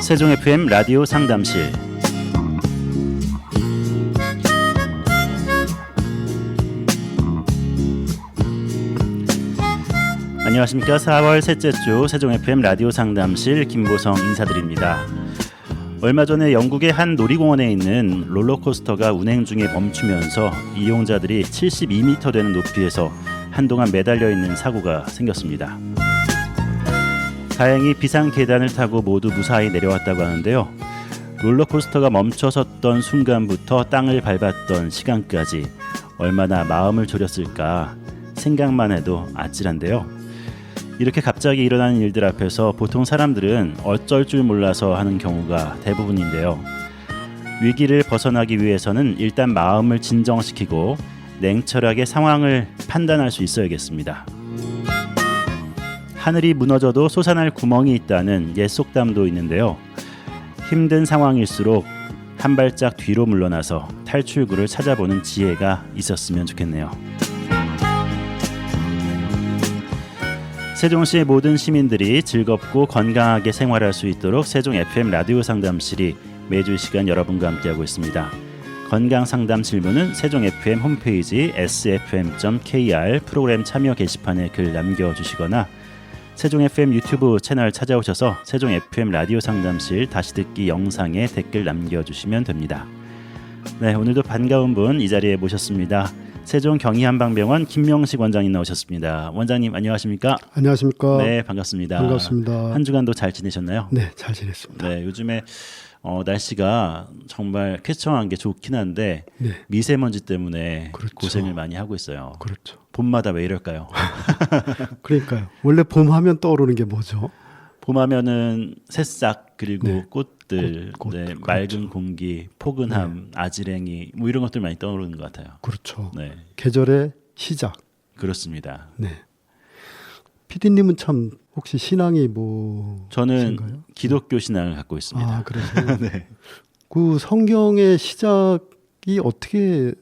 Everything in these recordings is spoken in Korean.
세종 FM 라디오 상담실. 안녕하십니까. 4월 셋째 주 세종 FM 라디오 상담실 김보성 인사드립니다. 얼마 전에 영국의 한 놀이공원에 있는 롤러코스터가 운행 중에 멈추면서 이용자들이 72m 되는 높이에서 한동안 매달려 있는 사고가 생겼습니다. 다행히 비상 계단을 타고 모두 무사히 내려왔다고 하는데요. 롤러코스터가 멈춰섰던 순간부터 땅을 밟았던 시간까지 얼마나 마음을 졸였을까 생각만 해도 아찔한데요. 이렇게 갑자기 일어나는 일들 앞에서 보통 사람들은 어쩔 줄 몰라서 하는 경우가 대부분인데요. 위기를 벗어나기 위해서는 일단 마음을 진정시키고 냉철하게 상황을 판단할 수 있어야겠습니다. 하늘이 무너져도 솟아날 구멍이 있다는 옛 속담도 있는데요. 힘든 상황일수록 한 발짝 뒤로 물러나서 탈출구를 찾아보는 지혜가 있었으면 좋겠네요. 세종시의 모든 시민들이 즐겁고 건강하게 생활할 수 있도록 세종 FM 라디오 상담실이 매주 이 시간 여러분과 함께하고 있습니다. 건강 상담 질문은 세종 FM 홈페이지 sfm.kr 프로그램 참여 게시판에 글 남겨주시거나 세종 FM 유튜브 채널 찾아오셔서 세종 FM 라디오 상담실 다시 듣기 영상에 댓글 남겨주시면 됩니다. 네, 오늘도 반가운 분 이 자리에 모셨습니다. 세종 경희한방병원 김명식 원장님 나오셨습니다. 원장님 안녕하십니까? 안녕하십니까? 네, 반갑습니다. 반갑습니다. 한 주간도 잘 지내셨나요? 네, 잘 지냈습니다. 네, 요즘에 날씨가 정말 쾌청한 게 좋긴 한데 네. 미세먼지 때문에 그렇죠. 고생을 많이 하고 있어요. 그렇죠. 봄마다 왜 이럴까요? 그러니까요. 원래 봄하면 떠오르는 게 뭐죠? 봄하면은 새싹 그리고 네. 꽃들, 꽃, 네, 그렇죠. 맑은 공기, 포근함, 아지랭이 뭐 이런 것들 많이 떠오르는 것 같아요. 그렇죠. 네, 계절의 시작. 그렇습니다. 네. PD님은 참 혹시 신앙이 뭐? 저는 신가요? 기독교 신앙을 갖고 있습니다. 아, 그래서 네. 그 성경의 시작이 어떻게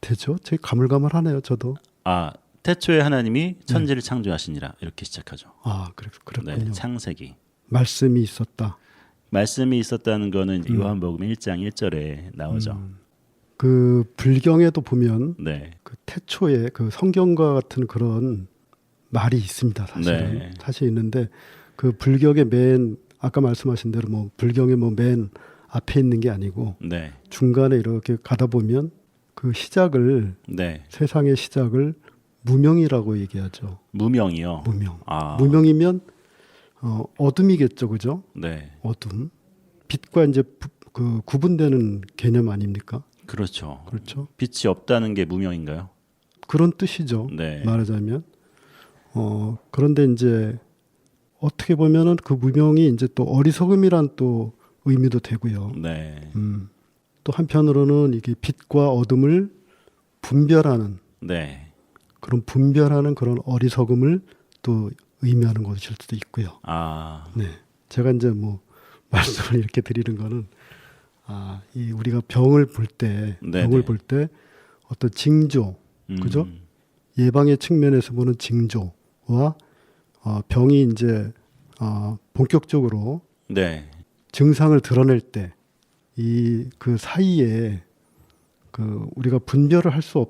되죠? 되게 가물가물하네요. 저도. 아, 태초에 하나님이 천지를 창조하시니라 이렇게 시작하죠. 아, 그렇군요. 네, 창세기. 말씀이 있었다. 말씀이 있었다는 거는 요한복음 1장 1절에 나오죠. 그 불경에도 보면 네. 그 태초에 그 성경과 같은 그런 말이 있습니다. 사실은 네. 사실 있는데 그 불경의 맨 아까 말씀하신 대로 뭐 불경의 뭐 맨 앞에 있는 게 아니고 네. 중간에 이렇게 가다 보면 그 시작을 네. 세상의 시작을 무명이라고 얘기하죠. 무명이요. 무명. 아. 무명이면 어둠이겠죠, 그죠? 네. 어둠. 빛과 이제 그 구분되는 개념 아닙니까? 그렇죠. 그렇죠. 빛이 없다는 게 무명인가요? 그런 뜻이죠. 네. 말하자면. 그런데 이제 어떻게 보면은 그 무명이 이제 또 어리석음이란 또 의미도 되고요. 네. 또 한편으로는 이게 빛과 어둠을 분별하는 네. 그런 분별하는 그런 어리석음을 또 의미하는 것일 수도 있고요. 아. 네. 제가 이제 뭐 말씀을 이렇게 드리는 거는 이 우리가 병을 볼 때 어떤 징조, 그죠? 예방의 측면에서 보는 징조와 병이 이제 본격적으로 네. 증상을 드러낼 때 그 사이에 그 우리가 분별을 할 수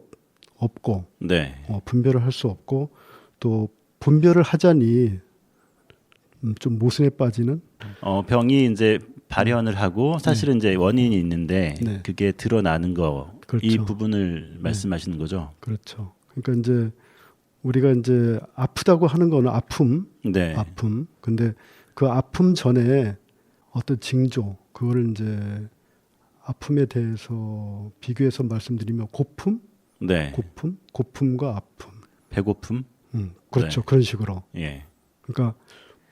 없고 네. 분별을 할 수 없고 또 분별을 하자니 좀 모순에 빠지는 병이 이제 발현을 하고 사실은 이제 원인이 있는데 네. 그게 드러나는 거. 그렇죠. 이 부분을 말씀하시는 거죠? 그렇죠. 그러니까 이제 우리가 이제 아프다고 하는 거는 아픔. 네. 근데 그 아픔 전에 어떤 징조, 그거를 이제 아픔에 대해서 비교해서 말씀드리면 고품, 네. 고품과 아픔. 배고픔? 그렇죠. 네. 그런 식으로. 예. 그러니까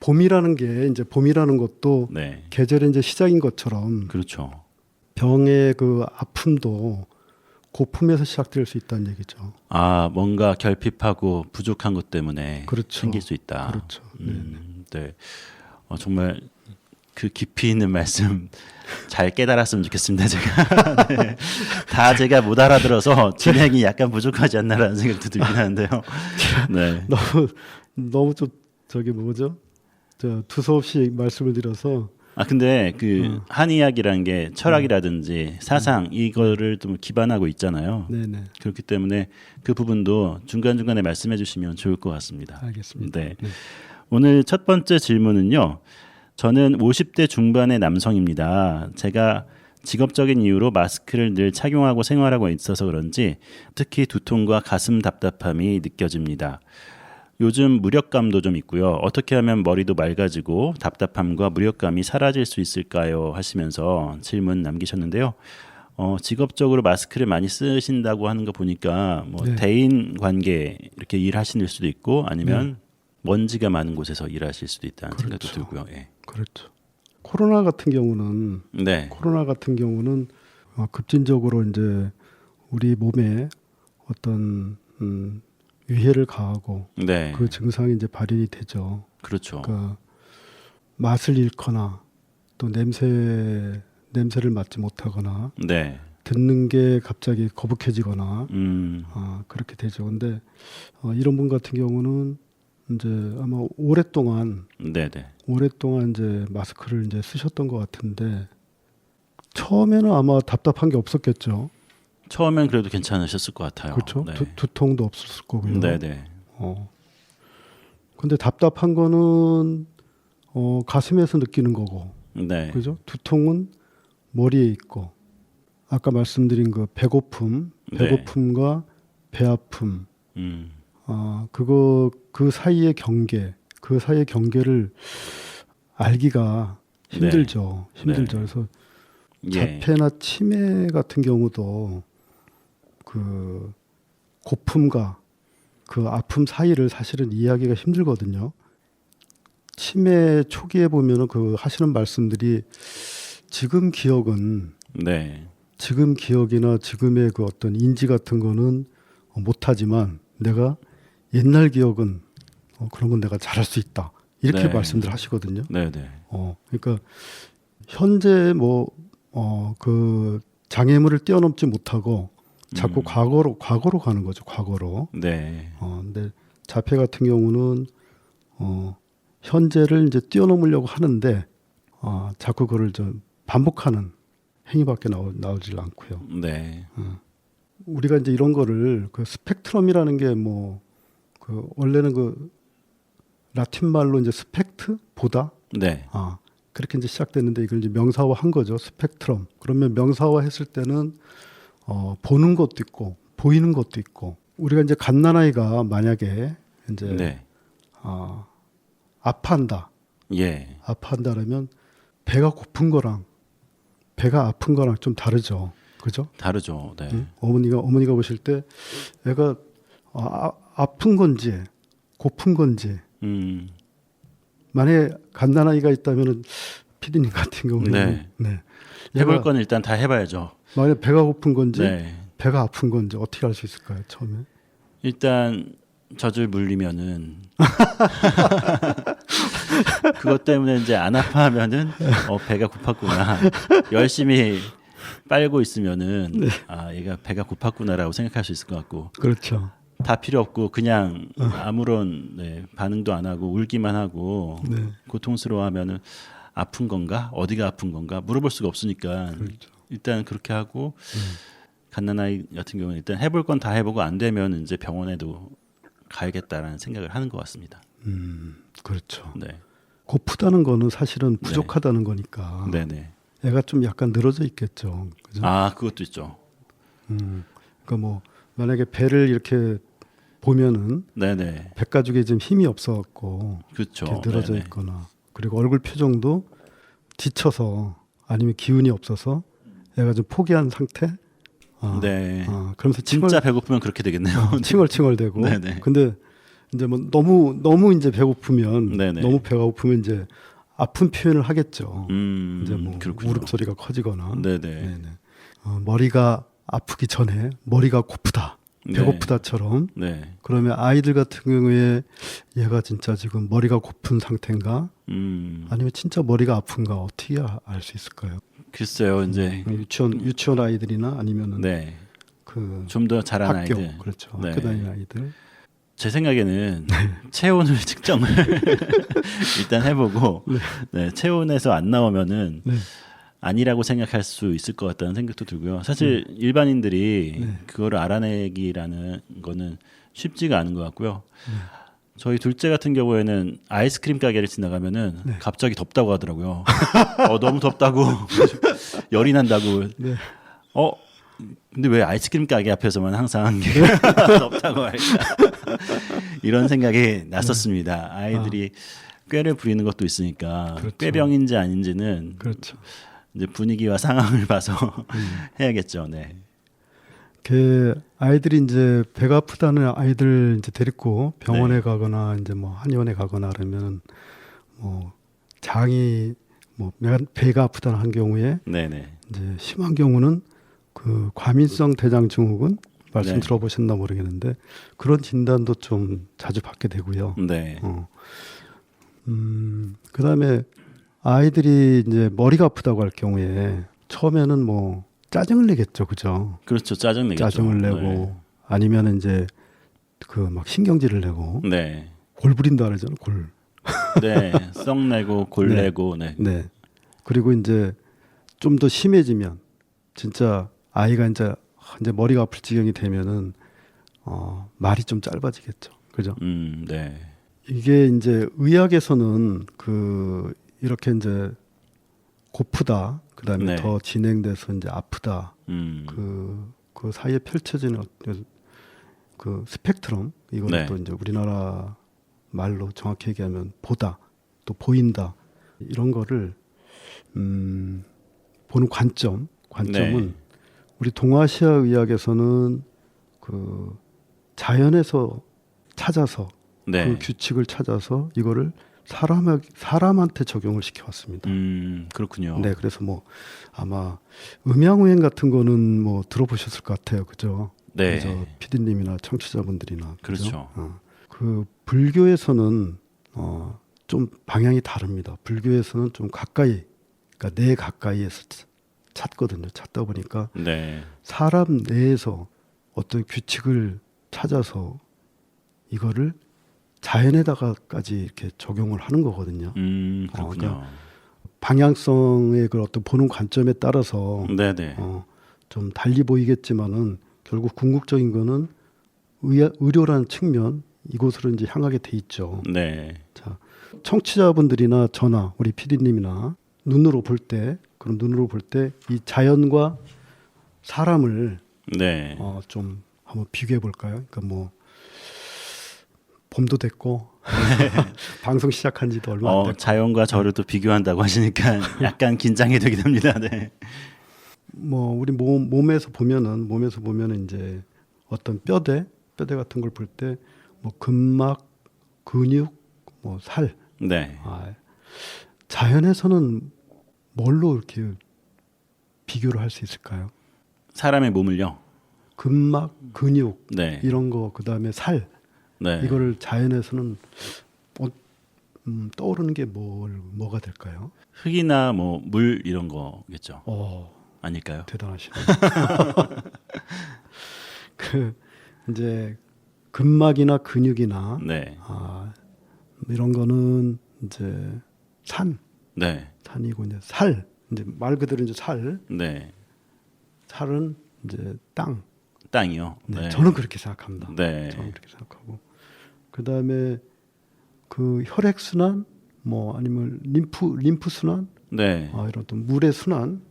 봄이라는 게 이제 봄이라는 것도 네. 계절의 이제 시작인 것처럼 그렇죠. 병의 그 아픔도 고품에서 시작될 수 있다는 얘기죠. 아, 뭔가 결핍하고 부족한 것 때문에 그렇죠. 생길 수 있다. 그렇죠. 네. 정말 그 깊이 있는 말씀 잘 깨달았으면 좋겠습니다. 제가 네. 다 제가 못 알아들어서 진행이 약간 부족하지 않나라는 생각도 들긴 하는데요. 네. 너무 좀 저기 뭐죠? 저 두서없이 말씀을 드려서 근데 그 한의학이라는 게 철학이라든지 사상 이거를 좀 기반하고 있잖아요. 네네. 그렇기 때문에 그 부분도 중간중간에 말씀해 주시면 좋을 것 같습니다. 알겠습니다. 네. 오늘 첫 번째 질문은요. 저는 50대 중반의 남성입니다. 제가 직업적인 이유로 마스크를 늘 착용하고 생활하고 있어서 그런지 특히 두통과 가슴 답답함이 느껴집니다. 요즘 무력감도 좀 있고요. 어떻게 하면 머리도 맑아지고 답답함과 무력감이 사라질 수 있을까요? 하시면서 질문 남기셨는데요. 직업적으로 마스크를 많이 쓰신다고 하는 거 보니까 뭐 네. 대인 관계 이렇게 일하시는 수도 있고 아니면 먼지가 많은 곳에서 일하실 수도 있다는 생각도 그렇죠. 들고요. 예. 그렇죠. 코로나 같은 경우는 네, 급진적으로 이제 우리 몸에 어떤 위해를 가하고 네, 그 증상이 이제 발현이 되죠. 그렇죠. 그러니까 맛을 잃거나 또 냄새를 맡지 못하거나 네, 듣는 게 갑자기 거북해지거나 그렇게 되죠. 근데 이런 분 같은 경우는 이제 아마 오랫동안 이제 마스크를 이제 쓰셨던 것 같은데 처음에는 아마 답답한 게 없었겠죠. 처음엔 그래도 괜찮으셨을 것 같아요. 그렇죠. 네, 두통도 없었을 거고요. 네, 네, 근데 답답한 거는 가슴에서 느끼는 거고, 네, 그죠? 두통은 머리에 있고, 아까 말씀드린 그 배고픔과 배 아픔, 그 사이의 경계를 알기가 힘들죠. 힘들죠. 그래서 예, 자폐나 치매 같은 경우도 그 고품과 그 아픔 사이를 사실은 이해하기가 힘들거든요. 치매 초기에 보면은 그 하시는 말씀들이 지금 기억이나 지금의 그 어떤 인지 같은 거는 못하지만 내가 옛날 기억은 그런 건 내가 잘할 수 있다. 이렇게 네. 말씀들 하시거든요. 네, 네, 그러니까 현재 그 장애물을 뛰어넘지 못하고 자꾸 과거로 가는 거죠. 과거로. 네, 근데 자폐 같은 경우는 현재를 이제 뛰어넘으려고 하는데 자꾸 그걸 좀 반복하는 행위밖에 나오질 않고요. 네, 우리가 이제 이런 거를 그 스펙트럼이라는 게 그 원래는 그 라틴 말로 이제 스펙트 보다 네, 그렇게 이제 시작됐는데 이걸 이제 명사화한 거죠. 스펙트럼. 그러면 명사화했을 때는 보는 것도 있고 보이는 것도 있고 우리가 이제 갓난아이가 만약에 이제 네, 아파한다. 예, 아파한다라면 배가 고픈 거랑 배가 아픈 거랑 좀 다르죠. 그죠? 다르죠. 네, 응? 어머니가 보실 때 애가 아픈 건지 고픈 건지 만약에 갓난아이가 있다면은 피디님 같은 경우에는 해볼 건 일단 다 해봐야죠. 만약에 배가 고픈 건지 네, 배가 아픈 건지 어떻게 알 수 있을까요? 처음에 일단 젖을 물리면은 그것 때문에 이제 안 아파하면은 배가 고팠구나. 열심히 빨고 있으면은 얘가 배가 고팠구나라고 생각할 수 있을 것 같고. 그렇죠. 다 필요 없고 그냥 아무런 반응도 안 하고 울기만 하고 고통스러워하면은 아픈 건가 어디가 아픈 건가 물어볼 수가 없으니까 그렇죠. 일단 그렇게 하고 갓난아이 같은 경우는 일단 해볼 건 다 해보고 안 되면 이제 병원에도 가야겠다라는 생각을 하는 것 같습니다. 그렇죠. 네, 고프다는 거는 사실은 부족하다는 거니까 네네. 애가 좀 약간 늘어져 있겠죠. 그죠? 그것도 있죠. 그러니까 뭐 만약에 배를 이렇게 보면은 네네. 백가죽에 좀 힘이 없어갖고 그렇죠. 이렇게 늘어져 네네. 있거나 그리고 얼굴 표정도 지쳐서 아니면 기운이 없어서 애가 좀 포기한 상태. 네. 그러면서 진짜 배고프면 그렇게 되겠네요. 칭얼칭얼대고. 네네. 근데 이제 뭐 너무 이제 배고프면 네네. 너무 배가 고프면 이제 아픈 표현을 하겠죠. 이제 뭐 그렇군요. 울음소리가 커지거나. 네네. 네네. 머리가 아프기 전에 머리가 고프다, 배고프다처럼. 네. 그러면 아이들 같은 경우에 얘가 진짜 지금 머리가 고픈 상태인가? 아니면 진짜 머리가 아픈가 어떻게 알 수 있을까요? 글쎄요, 이제 유치원 아이들이나 아니면은 네. 그 좀 더 잘한 학교, 아이들. 그렇죠. 네. 학교 다니는 아이들. 제 생각에는 체온을 측정을 일단 해보고 네, 체온에서 안 나오면은 아니라고 생각할 수 있을 것 같다는 생각도 들고요. 사실 일반인들이 그거를 알아내기라는 거는 쉽지가 않은 것 같고요. 저희 둘째 같은 경우에는 아이스크림 가게를 지나가면은 갑자기 덥다고 하더라고요. 너무 덥다고 열이 난다고. 근데 왜 아이스크림 가게 앞에서만 항상 덥다고 할까? 이런 생각이 났었습니다. 아이들이 꾀를 부리는 것도 있으니까 그렇죠. 꾀병인지 아닌지는 그렇죠. 이제 분위기와 상황을 봐서 해야겠죠. 네. 그 아이들이 이제 배가 아프다는 아이들 이제 데리고 병원에 가거나 이제 뭐 한의원에 가거나 그러면 뭐 장이 뭐 배가 아프다는 한 경우에 이제 심한 경우는 그 과민성 대장 증후군 말씀 들어보셨나 모르겠는데 그런 진단도 좀 자주 받게 되고요. 그다음에 아이들이 이제 머리가 아프다고 할 경우에 처음에는 뭐 짜증을 내겠죠, 그죠? 그렇죠, 짜증 내겠죠. 짜증을 내고 아니면 이제 그 막 신경질을 내고 골 부린다 그러잖아요, 골. 썩 내고 골 내고. 그리고 이제 좀 더 심해지면 진짜 아이가 이제 머리가 아플 지경이 되면은 말이 좀 짧아지겠죠, 그죠? 이게 이제 의학에서는 그 이렇게 이제 고프다, 그다음에 더 진행돼서 이제 아프다, 그 사이에 펼쳐지는 그 스펙트럼 이거는 또 이제 우리나라 말로 정확히 얘기하면 보다, 또 보인다 이런 거를 보는 관점은 우리 동아시아 의학에서는 그 자연에서 찾아서 그 규칙을 찾아서 이거를 사람한테 적용을 시켜왔습니다. 그렇군요. 그래서 뭐 아마 음양오행 같은 거는 뭐 들어보셨을 것 같아요, 그죠? 그래서 PD님이나 청취자분들이나 그렇죠. 그 불교에서는 좀 방향이 다릅니다. 불교에서는 좀 가까이, 그러니까 내 가까이에서 찾거든요. 찾다 보니까 사람 내에서 어떤 규칙을 찾아서 이거를 자연에다가까지 이렇게 적용을 하는 거거든요. 그렇군요. 그러니까 방향성의 그 어떤 보는 관점에 따라서 좀 달리 보이겠지만은 결국 궁극적인 거는 의료라는 측면 이곳으로 이제 향하게 돼 있죠. 자, 청취자분들이나 저나 우리 PD님이나 눈으로 볼 때 이 자연과 사람을 좀 한번 비교해 볼까요? 그러니까 뭐 봄도 됐고 방송 시작한 지도 얼마 안 됐고 자연과 저를 또 비교한다고 하시니까 약간 긴장이 되게 됩니다. 뭐 우리 몸에서 보면은 이제 어떤 뼈대 같은 걸 볼 때 뭐 근막, 근육, 뭐 살. 자연에서는 뭘로 이렇게 비교를 할 수 있을까요? 사람의 몸을요. 근막, 근육 이런 거 그다음에 살. 이거를 자연에서는 떠오르는 게 뭐가 될까요? 흙이나 뭐 물 이런 거겠죠. 아닐까요? 대단하시네. 그 이제 근막이나 근육이나 이런 거는 이제 산이고 이제 살, 이제 말 그대로 이제 살. 살은 이제 땅이요. 저는 그렇게 생각합니다. 저는 그렇게 생각하고 그 다음에 그 혈액 순환, 뭐 아니면 림프 순환, 이런 어떤 물의 순환,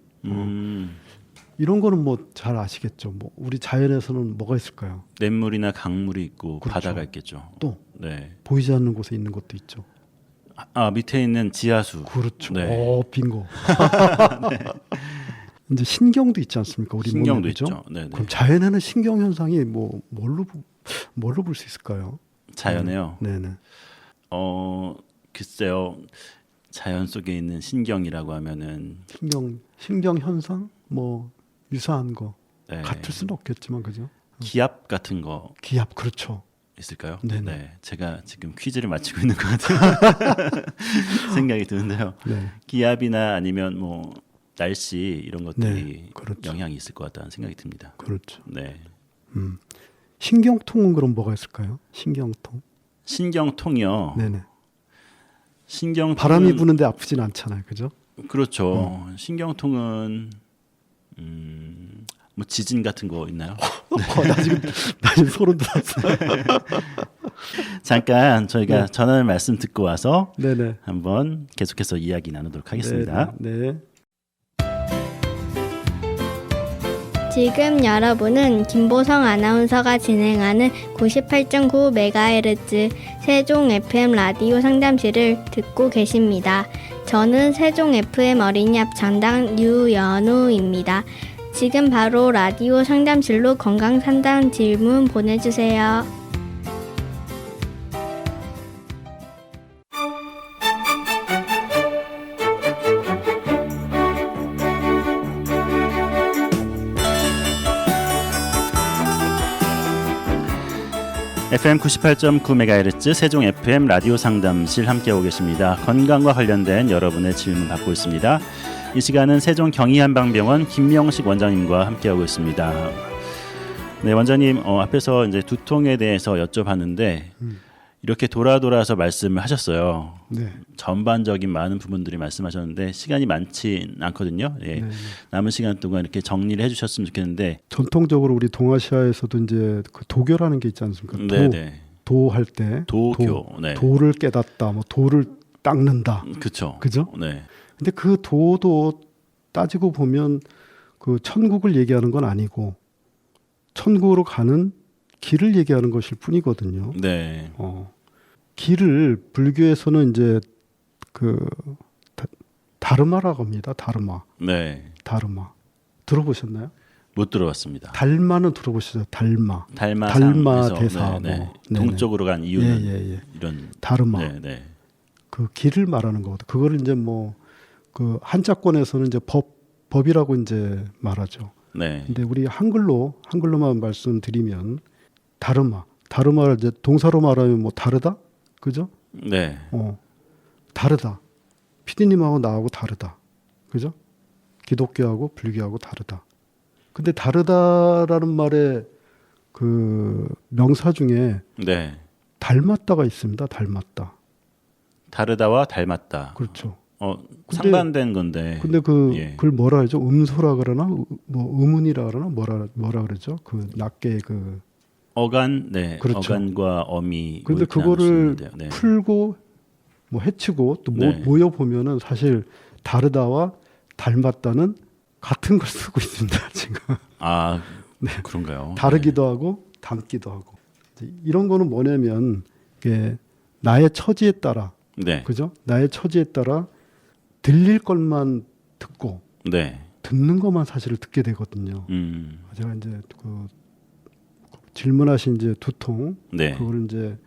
이런 거는 뭐 잘 아시겠죠. 뭐 우리 자연에서는 뭐가 있을까요? 냇물이나 강물이 있고 바다가 있겠죠. 또 보이지 않는 곳에 있는 것도 있죠. 밑에 있는 지하수. 그렇죠. 빙고. 이제 신경도 있지 않습니까? 우리 신경도 몸에, 있죠. 그럼 자연에는 신경 현상이 뭐 뭘로 볼 수 있을까요? 자연에요. 글쎄요. 자연 속에 있는 신경이라고 하면은 신경 현상 뭐 유사한 거 같을 수는 없겠지만 그죠? 기압 같은 거. 기압 그렇죠. 있을까요? 제가 지금 퀴즈를 맞히고 있는 것 같은 생각이 드는데요. 기압이나 아니면 뭐 날씨 이런 것들이 영향이 있을 것 같다는 생각이 듭니다. 그렇죠. 신경통은 그럼 뭐가 있을까요? 신경통. 신경통이요. 네네. 신경통 바람이 부는데 아프진 않잖아요, 그죠? 그렇죠. 신경통은 뭐 지진 같은 거 있나요? 나 지금 소름 돋았어. 잠깐 저희가 네. 전하는 말씀 듣고 와서 네네. 한번 계속해서 이야기 나누도록 하겠습니다. 네. 지금 여러분은 김보성 아나운서가 진행하는 98.9MHz 세종 FM 라디오 상담실을 듣고 계십니다. 저는 세종 FM 어린이 합창단 유연우입니다. 지금 바로 라디오 상담실로 건강 상담 질문 보내주세요. FM 98.9MHz 세종 FM 라디오 상담실 함께하고 계십니다. 건강과 관련된 여러분의 질문 받고 있습니다. 이 시간은 세종 경희한방병원 김명식 원장님과 함께하고 있습니다. 네, 원장님 앞에서 이제 두통에 대해서 여쭤봤는데 이렇게 돌아서 말씀을 하셨어요. 네. 전반적인 많은 부분들이 말씀하셨는데 시간이 많지 않거든요. 예. 네. 남은 시간 동안 이렇게 정리를 해주셨으면 좋겠는데 전통적으로 우리 동아시아에서도 이제 그 도교라는 게 있지 않습니까? 네네. 도할 때 도교. 네. 도를 깨닫다, 뭐 도를 닦는다. 그렇죠. 그죠? 네. 근데 그 도도 따지고 보면 그 천국을 얘기하는 건 아니고 천국으로 가는 길을 얘기하는 것일 뿐이거든요. 네. 길을 불교에서는 이제 그 다르마라고 합니다. 다르마. 네. 다르마. 들어보셨나요? 못 들어봤습니다. 달마는 들어보셨죠? 달마. 달마 대사. 네, 네. 뭐. 동쪽으로 간 이유는 예. 이런 다르마. 네, 네. 그 길을 말하는 거거든. 그거를 이제 뭐 그 한자권에서는 이제 법이라고 이제 말하죠. 네. 근데 우리 한글로만 말씀드리면 다르마를 이제 동사로 말하면 뭐 다르다, 그죠? 네. 다르다. 피디님하고 나하고 다르다, 그죠? 기독교하고 불교하고 다르다. 근데 다르다라는 말에 그 명사 중에 네. 닮았다가 있습니다. 닮았다. 다르다와 닮았다. 그렇죠. 상반된 건데. 근데 예. 그걸 뭐라 하죠? 음소라 그러나 뭐 음운이라 그러나 뭐라 그러죠? 그 낮게 그 어간, 네. 그렇죠. 어간과 어미. 근데 그거를 풀고 뭐 해치고 또 네. 모여 보면은 사실 다르다와 닮았다는 같은 걸 쓰고 있습니다. 지금. 아, 네. 그런가요? 다르기도 하고 닮기도 하고. 이런 거는 뭐냐면 이게 나의 처지에 따라, 네. 그죠? 나의 처지에 따라 들릴 것만 듣고 네. 듣는 것만 사실을 듣게 되거든요. 제가 이제 그 질문하신 이제 두통, 네. 그걸 이제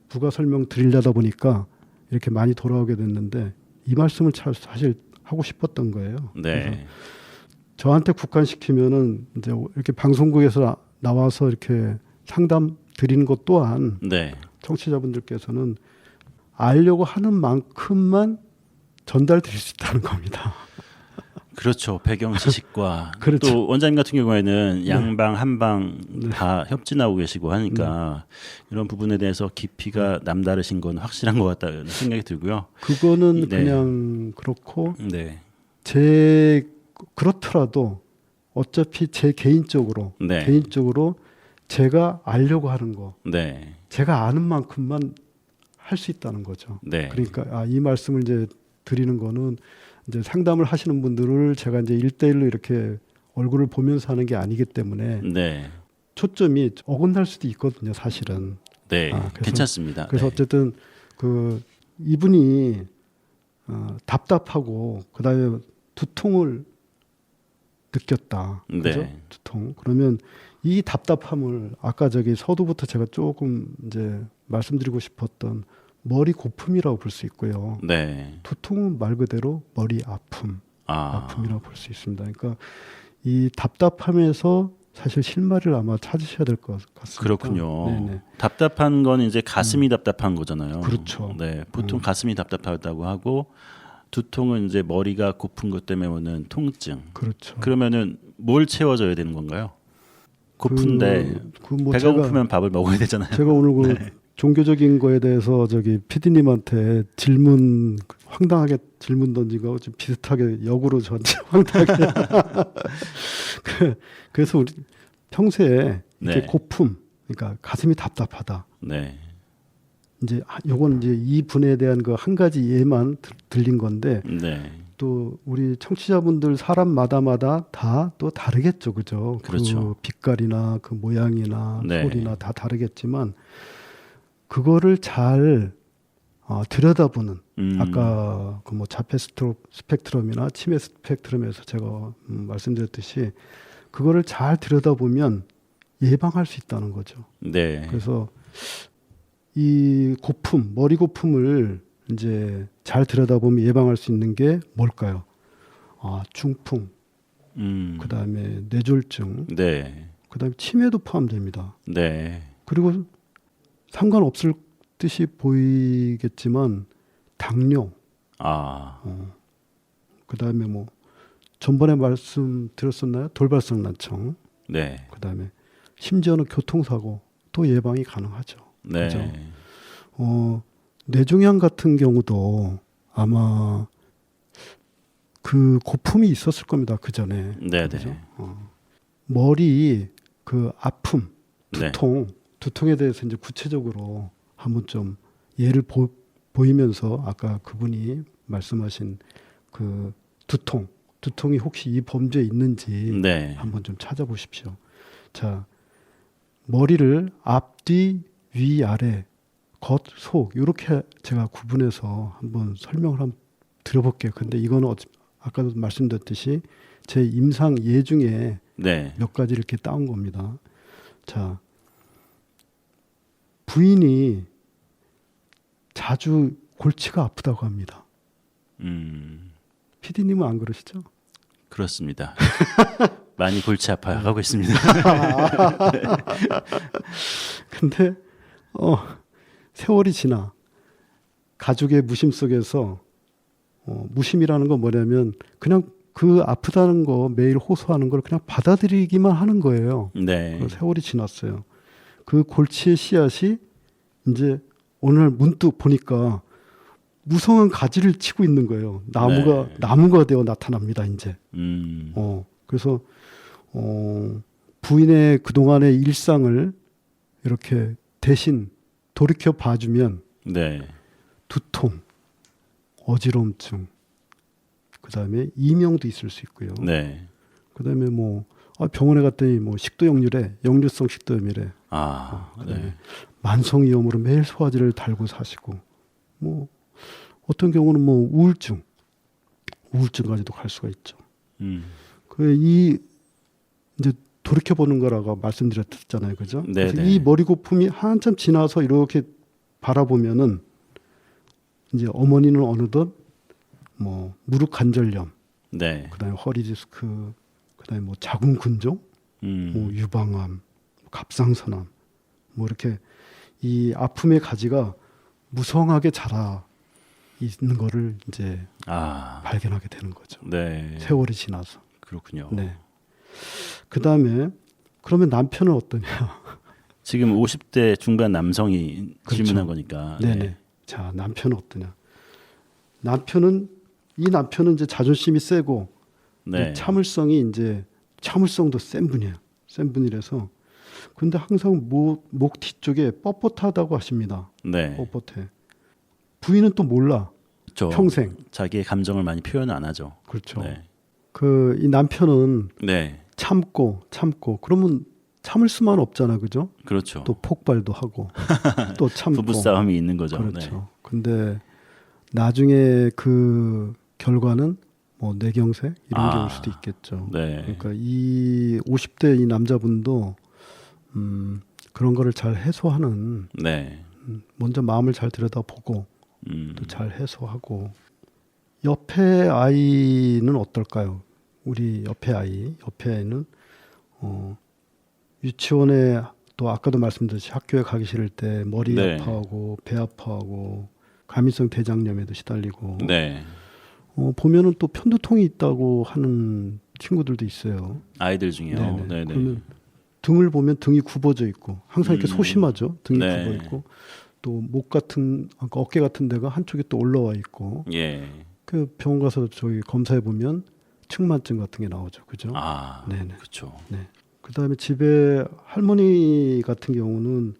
부가 설명 드리려다 보니까 이렇게 많이 돌아오게 됐는데 이 말씀을 사실 하고 싶었던 거예요. 네. 그래서 저한테 국한시키면은 이제 이렇게 방송국에서 나와서 이렇게 상담 드리는 것 또한 네. 청취자분들께서는 알려고 하는 만큼만 전달 드릴 수 있다는 겁니다. 그렇죠. 배경 지식과 그렇죠. 또 원장님 같은 경우에는 양방 한방 다 협진하고 계시고 하니까 이런 부분에 대해서 깊이가 남다르신 건 확실한 것 같다는 생각이 들고요. 그거는 네. 그냥 그렇고 네. 그렇더라도 어차피 제 개인적으로 제가 알려고 하는 거, 네. 제가 아는 만큼만 할 수 있다는 거죠. 네. 그러니까 이 말씀을 이제 드리는 거는 이제 상담을 하시는 분들을 제가 이제 1대1로 이렇게 얼굴을 보면서 하는 게 아니기 때문에 네. 초점이 어긋날 수도 있거든요, 사실은. 네. 그래서, 괜찮습니다. 그래서 네. 어쨌든 그 이분이 답답하고 그다음에 두통을 느꼈다. 네. 그죠? 두통. 그러면 이 답답함을 아까 저기 서두부터 제가 조금 이제 말씀드리고 싶었던 머리 고품이라고 볼 수 있고요. 네. 두통은 말 그대로 머리 아픔이라고 볼 수 있습니다. 그러니까 이 답답함에서 사실 실마리를 아마 찾으셔야 될 것 같습니다. 그렇군요. 네네. 답답한 건 이제 가슴이 답답한 거잖아요. 그렇죠. 네. 보통 가슴이 답답하다고 하고 두통은 이제 머리가 고픈 것 때문에 오는 통증. 그렇죠. 그러면은 뭘 채워줘야 되는 건가요? 고픈데 뭐 배가 고프면 밥을 먹어야 되잖아요. 제가 오늘 그 네. 종교적인 거에 대해서 저기 PD님한테 황당하게 질문 던진 거하고 좀 비슷하게 역으로 저한테 황당하게 그래서 우리 평소에 이렇게 네. 고품, 그러니까 가슴이 답답하다. 네. 이제 요건 이제 이 분에 대한 그 한 가지 예만 들린 건데 네. 또 우리 청취자분들 사람마다 다 또 다르겠죠, 그죠? 그렇죠. 그 빛깔이나 그 모양이나 네. 소리나 다 다르겠지만 그거를 잘 들여다보는 아까 그 뭐 자폐 스펙트럼이나 치매 스펙트럼에서 제가 말씀드렸듯이 그거를 잘 들여다보면 예방할 수 있다는 거죠. 네. 그래서 이 고품, 머리 고품을 이제 잘 들여다보면 예방할 수 있는 게 뭘까요? 중풍, 그다음에 뇌졸중, 네. 그다음에 치매도 포함됩니다. 네. 그리고 상관없을 듯이 보이겠지만 당뇨, 그다음에 뭐 전번에 말씀드렸었나요? 돌발성 난청, 네. 그다음에 심지어는 교통사고 또 예방이 가능하죠. 네. 그렇죠? 뇌종양 같은 경우도 아마 그 고품이 있었을 겁니다. 그 전에. 네. 그렇죠? 머리 그 아픔, 두통에 대해서 이제 구체적으로 한번 좀 예를 보이면서 아까 그분이 말씀하신 그 두통이 혹시 이 범죄에 있는지 네. 한번 좀 찾아보십시오. 자, 머리를 앞뒤 위 아래 겉 속 이렇게 제가 구분해서 한번 설명을 한번 드려볼게요. 근데 이거는 아까도 말씀드렸듯이 제 임상 예 중에 네. 몇 가지 이렇게 따온 겁니다. 자, 부인이 자주 골치가 아프다고 합니다. PD님은 안 그러시죠? 그렇습니다. 많이 골치 아파하고 있습니다. 근데 세월이 지나 가족의 무심 속에서 무심이라는 건 뭐냐면 그냥 그 아프다는 거 매일 호소하는 걸 그냥 받아들이기만 하는 거예요. 네. 세월이 지났어요. 그 골치의 씨앗이 이제 오늘 문득 보니까 무성한 가지를 치고 있는 거예요. 나무가 되어 나타납니다. 이제. 그래서 부인의 그동안의 일상을 이렇게 대신 돌이켜 봐주면 네. 두통, 어지럼증, 그다음에 이명도 있을 수 있고요. 네. 그다음에 뭐 병원에 갔더니 뭐 식도역류래, 역류성 식도염이래. 그다음에 네. 만성위염으로 매일 소화제를 달고 사시고, 뭐 어떤 경우는 뭐 우울증까지도 갈 수가 있죠. 이제 돌이켜 보는 거라고 말씀드렸잖아요, 그죠? 그래서 이 머리 고품이 한참 지나서 이렇게 바라보면은 이제 어머니는 어느덧 뭐 무릎 관절염, 네. 그다음에 허리 디스크, 그다음에 뭐 자궁근종, 뭐 유방암, 갑상선암, 뭐 이렇게 이 아픔의 가지가 무성하게 자라 있는 거를 이제 발견하게 되는 거죠. 네. 세월이 지나서. 그렇군요. 네. 그다음에 그러면 남편은 어떠냐? 지금 50대 중반 남성이 그렇죠. 질문한 거니까. 네네. 네. 자, 남편은 어떠냐? 이 남편은 이제 자존심이 세고 네. 참을성도 센 분이에요. 센 분이라서. 근데 항상 목 뒤쪽에 뻣뻣하다고 하십니다. 네. 뻣뻣해. 부인은 또 몰라. 그렇죠. 평생. 자기의 감정을 많이 표현 안 하죠. 그렇죠. 네. 이 남편은 네. 참고 그러면 참을 수만 없잖아, 그죠? 그렇죠. 또 폭발도 하고 또 참고 부부 싸움이 있는 거죠. 그렇죠. 네. 근데 나중에 그 결과는 뭐 뇌경색 이런 게 올 수도 있겠죠. 네. 그러니까 이 50대 이 남자분도 그런 거를 잘 해소하는 네. 먼저 마음을 잘 들여다보고 또 잘 해소하고 옆에 아이는 어떨까요? 우리 옆에 아이는 유치원에 또 아까도 말씀드렸듯이 학교에 가기 싫을 때 머리 네. 아파하고 배 아파하고 감염성 대장염에도 시달리고 네. 보면은 또 편두통이 있다고 하는 친구들도 있어요. 아이들 중에요. 네네. 네네. 그러면 등을 보면 등이 굽어져 있고 항상 이렇게 소심하죠. 등이 네. 굽어 있고 또 목 같은 어깨 같은 데가 한쪽에 또 올라와 있고. 예. 그 병원 가서 저희 검사해 보면 측만증 같은 게 나오죠. 그죠? 아, 네네. 그렇죠. 네. 그다음에 집에 할머니 같은 경우는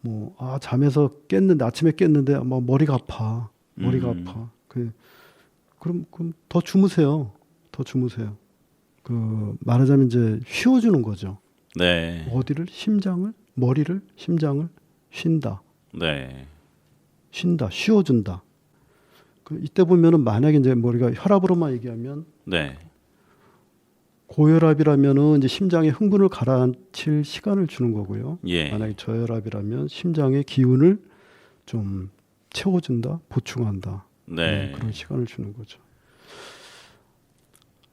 뭐 잠에서 깼는데 아침에 깼는데 막 머리가 아파. 아파. 그럼 더 주무세요. 더 주무세요. 그 말하자면 이제 쉬어주는 거죠. 네. 어디를 머리를 심장을 쉰다. 네. 쉰다. 쉬어준다. 이때 보면은 만약에 이제 머리가 혈압으로만 얘기하면 네. 고혈압이라면은 이제 심장의 흥분을 가라앉힐 시간을 주는 거고요. 예. 만약에 저혈압이라면 심장의 기운을 좀 채워준다, 보충한다. 네. 그런 시간을 주는 거죠.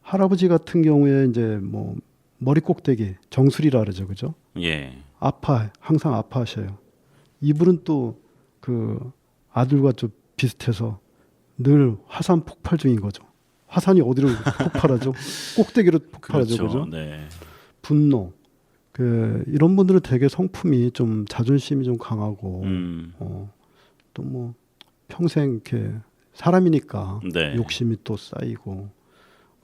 할아버지 같은 경우에 이제 뭐 머리 꼭대기 정수리라 그러죠, 그죠? 예. 항상 아파하셔요. 이분은 또 그 아들과 좀 비슷해서 늘 화산 폭발 중인 거죠. 화산이 어디로 폭발하죠? 꼭대기로 폭발하죠, 그렇죠. 그죠? 네. 분노. 이런 분들은 되게 성품이 좀 자존심이 좀 강하고 또 뭐 평생 이렇게 사람이니까 네. 욕심이 또 쌓이고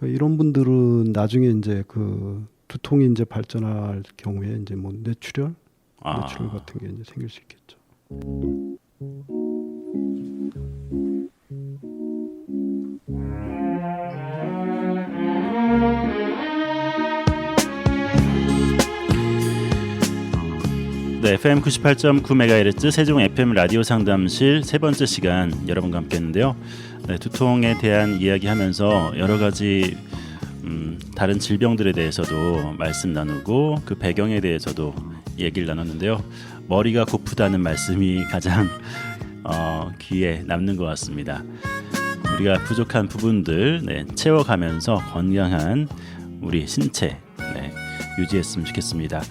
이런 분들은 나중에 이제 그 두통이 이제 발전할 경우에 이제 뭐 뇌출혈 같은 게 이제 생길 수 있겠죠. 네, FM 98.9MHz 세종 FM 라디오 상담실 세 번째 시간 여러분과 함께했는데요. 네, 두통에 대한 이야기하면서 여러 가지 다른 질병들에 대해서도 말씀 나누고 그 배경에 대해서도 얘기를 나눴는데요. 머리가 고프다는 말씀이 가장 귀에 남는 것 같습니다. 우리가 부족한 부분들 채워가면서 건강한 우리 신체 유지했으면 좋겠습니다.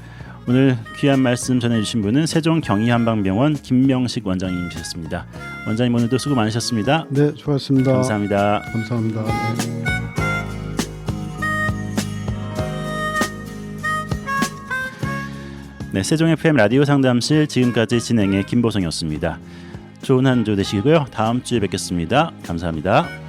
오늘 귀한 말씀 전해주신 분은 세종경희한방병원 김명식 원장님이셨습니다. 원장님 오늘도 수고 많으셨습니다. 네, 수고하셨습니다. 감사합니다. 감사합니다. 네. 네, 세종 FM 라디오 상담실 지금까지 진행의 김보성이었습니다. 좋은 한 주 되시고요. 다음 주에 뵙겠습니다. 감사합니다.